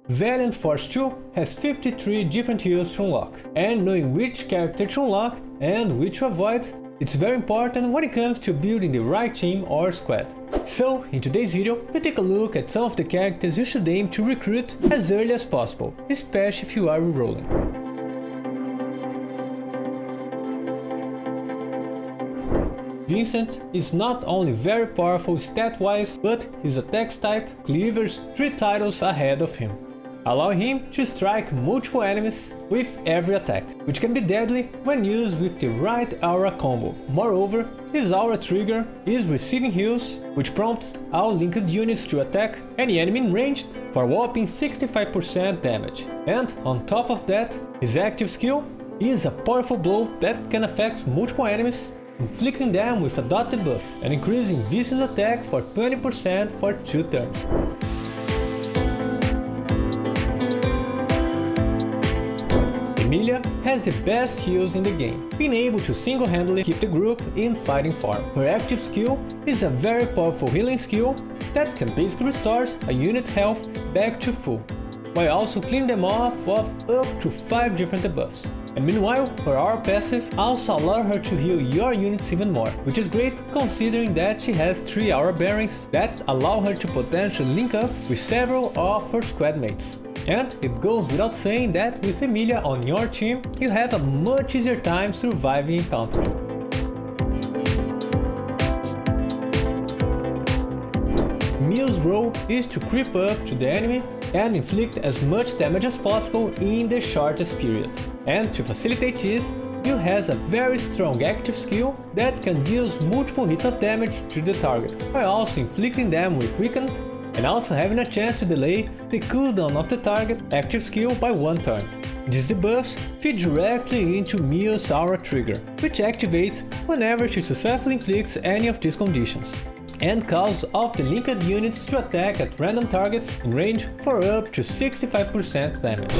Valiant Force 2 has 53 different heals to unlock, and knowing which character to unlock and which to avoid, it's very important when it comes to building the right team or squad. So, in today's video, we'll take a look at some of the characters you should aim to recruit as early as possible, especially if you are rerolling. Vicent is not only very powerful stat-wise, but his attacks type cleavers 3 titles ahead of him, allowing him to strike multiple enemies with every attack, which can be deadly when used with the right aura combo. Moreover, his aura trigger is receiving heals, which prompts all linked units to attack any enemy in range for a whopping 65% damage. And on top of that, his active skill is a powerful blow that can affect multiple enemies, inflicting them with a dot debuff and increasing Vicent's attack for 20% for 2 turns. Emilia has the best heals in the game, being able to single-handedly keep the group in fighting form. Her active skill is a very powerful healing skill that can basically restore a unit's health back to full, while also cleaning them off of up to 5 different debuffs. And meanwhile, her aura passive also allows her to heal your units even more, which is great considering that she has 3 aura bearings that allow her to potentially link up with several of her squad mates. And it goes without saying that with Emilia on your team, you have a much easier time surviving encounters. Emilia's role is to creep up to the enemy and inflict as much damage as possible in the shortest period. And to facilitate this, Emil has a very strong active skill that can deal multiple hits of damage to the target, while also inflicting them with weakened and also having a chance to delay the cooldown of the target active skill by 1 turn. These debuffs feed directly into Emilla's aura trigger, which activates whenever she successfully inflicts any of these conditions, and causes all of the linked units to attack at random targets in range for up to 65% damage.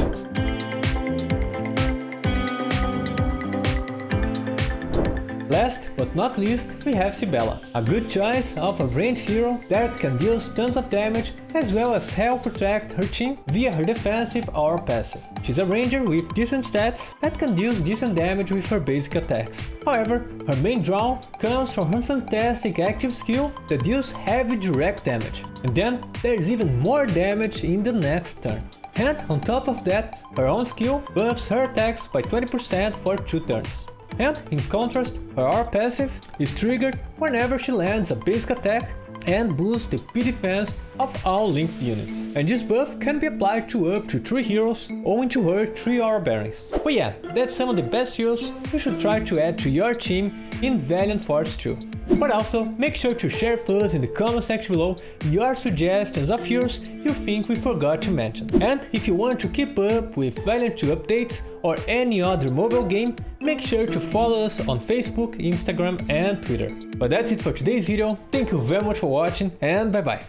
Last but not least, we have Cybella, a good choice of a ranged hero that can deal tons of damage as well as help protect her team via her defensive or passive. She's a ranger with decent stats that can deal decent damage with her basic attacks. However, her main draw comes from her fantastic active skill that deals heavy direct damage, and then there's even more damage in the next turn. And on top of that, her own skill buffs her attacks by 20% for 2 turns. And in contrast, her aura passive is triggered whenever she lands a basic attack and boosts the P defense of all linked units. And this buff can be applied to up to 3 heroes owing to her 3 aura bearings. But yeah, that's some of the best heroes you should try to add to your team in Valiant Force 2. But also, make sure to share with us in the comment section below your suggestions of heroes you think we forgot to mention. And if you want to keep up with Valiant 2 updates or any other mobile game, make sure to follow us on Facebook, Instagram and Twitter. But that's it for today's video, thank you very much for watching and bye bye.